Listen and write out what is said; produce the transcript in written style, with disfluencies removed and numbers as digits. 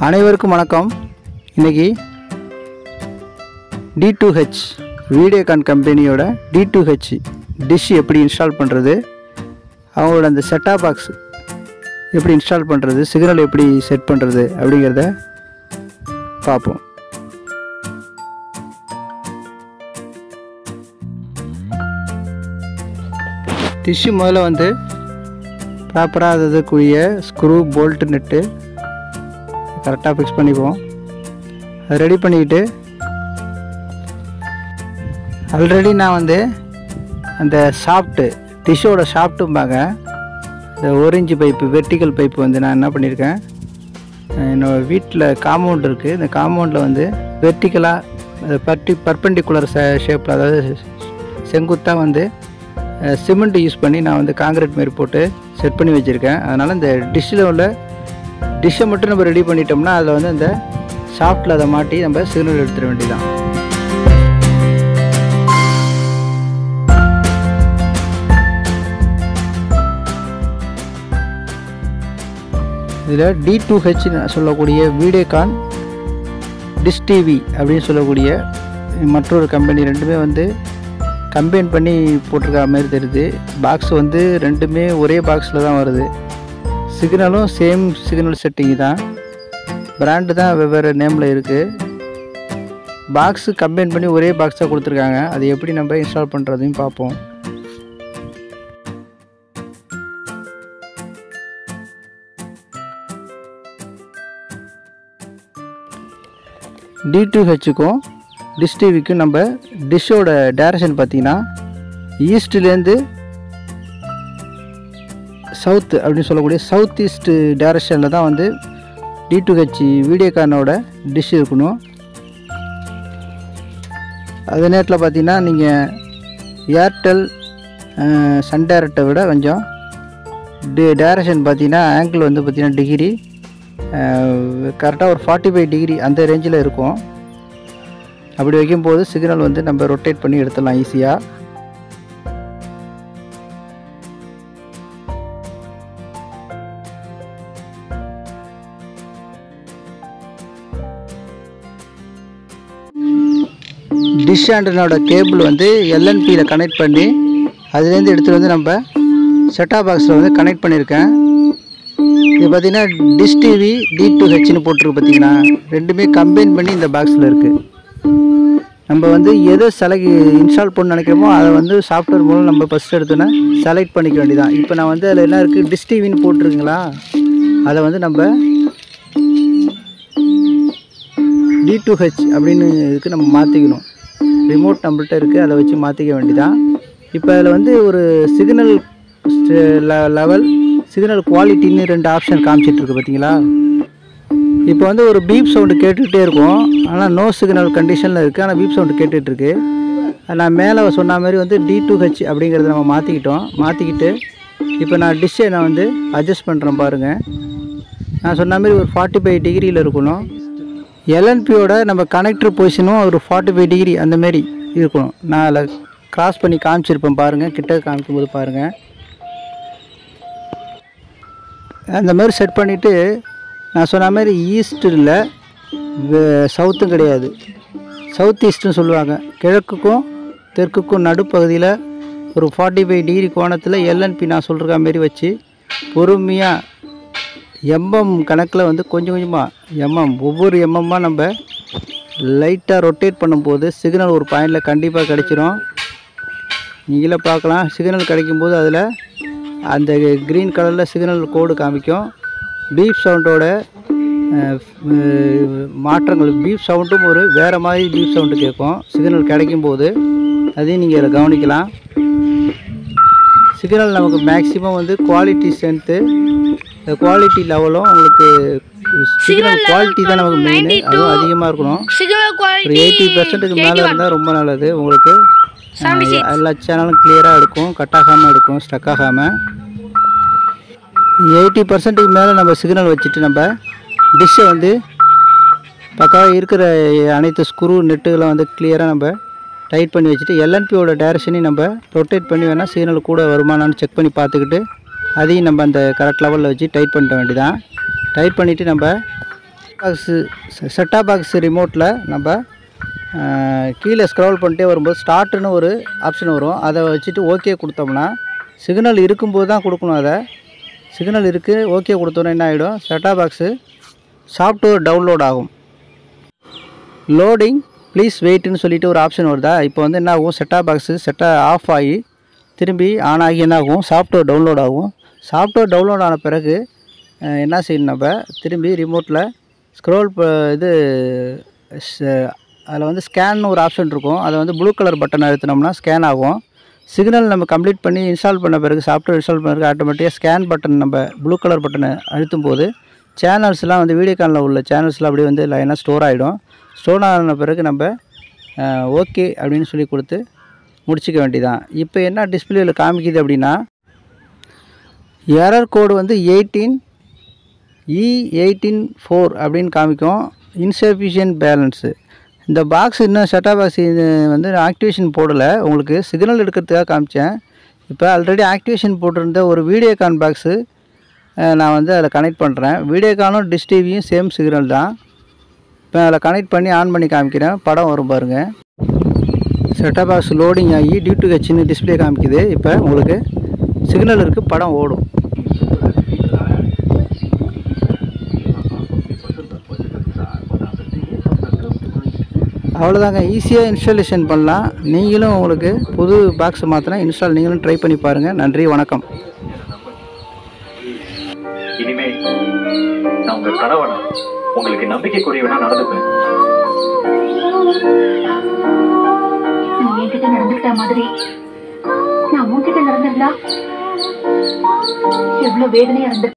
அனைவருக்கும் வணக்கம். இன்னைக்கு D2H videocon கம்பெனியோட D2H டிஷ் எப்படி இன்ஸ்டால் பண்ணுறது, அவங்களோட அந்த செட்டாப் பாக்ஸ் எப்படி இன்ஸ்டால் பண்ணுறது, சிக்னல் எப்படி செட் பண்ணுறது அப்படிங்கிறத பார்ப்போம். டிஷ்ஷு முதல்ல வந்து ப்ராப்பராக அதுக்குரிய ஸ்க்ரூ போல்ட்டு நெட்டு கரெக்டாக ஃபிக்ஸ் பண்ணிப்போம். அது ரெடி பண்ணிக்கிட்டு ஆல்ரெடி நான் வந்து அந்த ஷாஃப்ட்டு டிஷ்ஷோட ஷாஃப்ட்டும்பாங்க, இந்த 1 இன்ச் பைப்பு வெர்டிக்கல் பைப்பு வந்து நான் என்ன பண்ணியிருக்கேன், என்னோடய வீட்டில் காம்பவுண்ட் இருக்குது. இந்த காம்பவுண்டில் வந்து வெர்டிக்கலாக பர்பெண்டிகுலர் ஷேப்பில், அதாவது செங்குத்தாக வந்து சிமெண்ட் யூஸ் பண்ணி நான் வந்து காங்கிரீட் மாரி போட்டு செட் பண்ணி வச்சுருக்கேன். அதனால் இந்த டிஷ்ஷில் உள்ள டிஷ்ஷை மட்டும் நம்ம ரெடி பண்ணிட்டோம்னா அதில் வந்து அந்த ஷாஃப்ட்டில் அதை மாட்டி நம்ம சிக்னல் எடுத்துட வேண்டியதான். இதில் D2H சொல்லக்கூடிய வீடியோகான் டிஷ் டிவி அப்படின்னு சொல்லக்கூடிய மற்றொரு கம்பெனி ரெண்டுமே வந்து கம்பைன் பண்ணி போட்டிருக்க மாதிரி தெரியுது. பாக்ஸ் வந்து ரெண்டுமே ஒரே பாக்ஸில் தான் வருது. சிக்னலும் சேம் சிக்னல் செட்டிங் தான், பிராண்டு தான் வெவ்வேறு நேமில் இருக்குது. பாக்ஸு கம்பைன் பண்ணி ஒரே பாக்ஸாக கொடுத்துருக்காங்க. அது எப்படி நம்ம இன்ஸ்டால் பண்ணுறதையும் பார்ப்போம். D2Hக்கும் டிஷ் டிவிக்கும் நம்ம டிஷ்ஷோட டைரக்ஷன் பார்த்திங்கன்னா ஈஸ்ட்லேருந்து சவுத்து அப்படின்னு சொல்லக்கூடிய சவுத் ஈஸ்ட் டைரக்ஷனில் தான் வந்து D2H வீடியோகானோட டிஷ் இருக்கணும். அதே நேரத்தில் பார்த்திங்கன்னா நீங்கள் ஏர்டெல் சன் டைரக்டை விட கொஞ்சம் டைரக்ஷன் பார்த்திங்கன்னா ஆங்கிள் வந்து பார்த்திங்கன்னா டிகிரி கரெக்டாக ஒரு 45 டிகிரி அந்த ரேஞ்சில் இருக்கும். அப்படி வைக்கும்போது சிக்னல் வந்து நம்ம ரொட்டேட் பண்ணி எடுத்துடலாம் ஈஸியாக. டிஷ் ஆண்டனோட கேபிள் வந்து LNPயில் கனெக்ட் பண்ணி அதுலேருந்து எடுத்துகிட்டு வந்து நம்ம செட்டாப் பாக்ஸில் வந்து கனெக்ட் பண்ணியிருக்கேன். இது பார்த்திங்கன்னா டிஷ் டிவி D2Hன்னு போட்டிருக்கு. பார்த்திங்கன்னா ரெண்டுமே கம்பைன் பண்ணி இந்த பாக்ஸில் இருக்குது. நம்ம வந்து எதை இன்ஸ்டால் பண்ண நினைக்கிறோமோ அதை வந்து சாஃப்ட்வேர் மூலம் நம்ம ஃபஸ்ட் எடுத்தோன்னா செலக்ட் பண்ணிக்க வேண்டியதான். இப்போ நான் வந்து அதில் என்ன இருக்குது, டிஷ் டிவின்னு போட்டிருக்குங்களா, அதை வந்து நம்ம D2H அப்படின்னு இதுக்கு நம்ம மாற்றிக்கணும். ரிமோட் நம்மள்கிட்ட இருக்குது, அதை வச்சு மாற்றிக்க வேண்டியதான். இப்போ அதில் வந்து ஒரு சிக்னல் லெவல், சிக்னல் குவாலிட்டின்னு 2 ஆப்ஷன் காமிச்சிட்ருக்கு பார்த்தீங்களா. இப்போ வந்து ஒரு பீப் சவுண்டு கேட்டுகிட்டே இருக்கும், ஆனால் நோ சிக்னல் கண்டிஷனில் இருக்குது, ஆனால் பீப் சவுண்டு கேட்டுட்ருக்கு. நான் மேலே சொன்ன மாதிரி வந்து D2H அப்படிங்கிறத நம்ம மாற்றிக்கிட்டு இப்போ நான் டிஷ்ஷை நான் வந்து அட்ஜஸ்ட் பண்ணுறேன் பாருங்கள். நான் சொன்ன மாதிரி ஒரு 45 டிகிரியில் இருக்கணும். LNPயோட நம்ம கனெக்டர் பொசிஷனும் ஒரு 45 டிகிரி அந்தமாரி இருக்கணும். நான் அதில் க்ராஸ் பண்ணி காமிச்சிருப்பேன் பாருங்கள், கிட்ட காமிக்கும்போது பாருங்கள். அந்த மாதிரி செட் பண்ணிவிட்டு நான் சொன்ன மாதிரி ஈஸ்ட்டில் சவுத்தும் கிடையாது, சவுத் ஈஸ்ட்டுன்னு சொல்லுவாங்க. கிழக்குக்கும் தெற்குக்கும் நடுப்பகுதியில் ஒரு 45 டிகிரி கோணத்தில் LNP நான் சொல்கிற மாரி வச்சு பொறுமையாக கணக்கில் வந்து கொஞ்சம் கொஞ்சமாக ஒவ்வொரு எம்எம்மாக நம்ம லைட்டாக ரொட்டேட் பண்ணும்போது சிக்னல் ஒரு பாயிண்டில் கண்டிப்பாக கிடைச்சிரும். நீங்களே பார்க்கலாம், சிக்னல் கிடைக்கும்போது அதில் அந்த க்ரீன் கலரில் சிக்னல் கோடு காமிக்கும். பீப் சவுண்டோட மாற்றங்கள், பீப் சவுண்டும் ஒரு வேறு மாதிரி பீப் சவுண்டு கேட்கும் சிக்னல் கிடைக்கும்போது. அதையும் நீங்கள் இதில் கவனிக்கலாம். சிக்னல் நமக்கு மேக்ஸிமம் வந்து குவாலிட்டி ஸ்ட்ரென்த்து, இந்த குவாலிட்டி லெவலும் உங்களுக்கு சிக்னல் குவாலிட்டி தான் நமக்கு மெயின், அதுவும் அதிகமாக இருக்கணும். ஒரு 80% மேலே இருந்தால் ரொம்ப நல்லது. உங்களுக்கு எல்லா சேனலும் கிளியராக எடுக்கும், கட் ஆகாமல் எடுக்கும், ஸ்டக் ஆகாமல். 80% மேலே நம்ம சிக்னல் வச்சுட்டு நம்ம டிஷ்ஷை வந்து பக்காவாக இருக்கிற அனைத்து ஸ்க்ரூ நெட்டுகளை வந்து கிளியராக நம்ம டைட் பண்ணி வச்சுட்டு LNPயோட டைரக்ஷனையும் நம்ம ரொட்டேட் பண்ணி வேணால் சிக்னல் கூட வருமானான்னு செக் பண்ணி பார்த்துக்கிட்டு அதையும் நம்ம அந்த கரெக்ட் லெவலில் வச்சு டைட் பண்ணிட வேண்டியதான். டைட் பண்ணிவிட்டு நம்ம பாக்ஸு செட்டாப் பாக்ஸ் ரிமோட்டில் நம்ம கீழே ஸ்க்ரால் பண்ணிட்டே வரும்போது ஸ்டார்ட்னு ஒரு ஆப்ஷன் வரும். அதை வச்சுட்டு ஓகே கொடுத்தோம்னா சிக்னல் இருக்கும்போது தான் கொடுக்கணும். அதை சிக்னல் இருக்குது ஓகே கொடுத்தோன்னா என்ன ஆகிடும், செட்டாப் பாக்ஸு சாஃப்ட்வேர் டவுன்லோட் ஆகும். லோடிங் ப்ளீஸ் வெயிட்னு சொல்லிட்டு ஒரு ஆப்ஷன் வருதா. இப்போ வந்து என்ன ஆகும், செட்டாப் பாக்ஸு ஆஃப் ஆகி திரும்பி ஆன் ஆகி என்ன ஆகும், சாஃப்ட்வேர் டவுன்லோட் ஆகும். சாஃப்ட்வேர் டவுன்லோட் ஆன பிறகு என்ன செய்யணும், நம்ம திரும்பி ரிமோட்டில் ஸ்க்ரோல் அதில் வந்து ஸ்கேன்னு ஒரு ஆப்ஷன் இருக்கும். அதை வந்து ப்ளூ கலர் பட்டன் அழுத்தினோம்னா ஸ்கேன் ஆகும். சிக்னல் நம்ம கம்ப்ளீட் பண்ணி இன்ஸ்டால் பண்ண பிறகு சாஃப்ட்வேர் இன்ஸ்டால் பண்ண பிறகு ஆட்டோமேட்டிக்காக ஸ்கேன் பட்டன் நம்ம ப்ளூ கலர் பட்டனை அழுத்தும் போது சேனல்ஸ்லாம் வந்து வீடியோகானில் உள்ள சேனல்ஸ்லாம் அப்படியே வந்து லைனாக ஸ்டோர் ஆகிடும். ஸ்டோர் ஆன பிறகு நம்ம ஓகே அப்படின்னு சொல்லி கொடுத்து முடிச்சிக்க வேண்டியதான். இப்போ என்ன டிஸ்பிளேயில் காமிக்குது அப்படின்னா, எரர் கோடு வந்து 18E184 அப்படின்னு காமிக்கும். Insufficient balance. இந்த பாக்ஸ் இன்னும் செட்டாப் பாக்ஸ் வந்து ஆக்டிவேஷன் போடலை. உங்களுக்கு சிக்னல் எடுக்கிறதுக்காக காமிச்சேன். இப்போ ஆல்ரெடி ஆக்டிவேஷன் போட்டிருந்த ஒரு வீடியோகான் பாக்ஸு நான் வந்து அதில் கனெக்ட் பண்ணுறேன். வீடியோகானும் டிஷ் டிவியும் சேம் சிக்னல் தான். இப்போ அதில் கனெக்ட் பண்ணி ஆன் பண்ணி காமிக்கிறேன். படம் வரும் பாருங்கள். செட்டாப் பாக்ஸ் லோடிங் ஆகி D2H டிஸ்பிளே காமிக்குது. இப்போ உங்களுக்கு சிக்னல் இருக்குது, படம் ஓடும். அவ்வளோதாங்க, ஈஸியாக இன்ஸ்டாலேஷன் பண்ணலாம். நீங்களும் உங்களுக்கு புது பாக்ஸ் மாற்றினா நீங்களும் ட்ரை பண்ணி பாருங்கள். நன்றி, வணக்கம். இனிமே நான் உங்க கணவனா உங்களுக்கு நம்பிக்கைக்குரியவனா நடந்துப்பேன். என்கிட்ட நடந்துக்கிட்ட மாதிரி நான் உன்கிட்ட நடந்திருந்தா எவ்வளவு வேதனையா இருந்து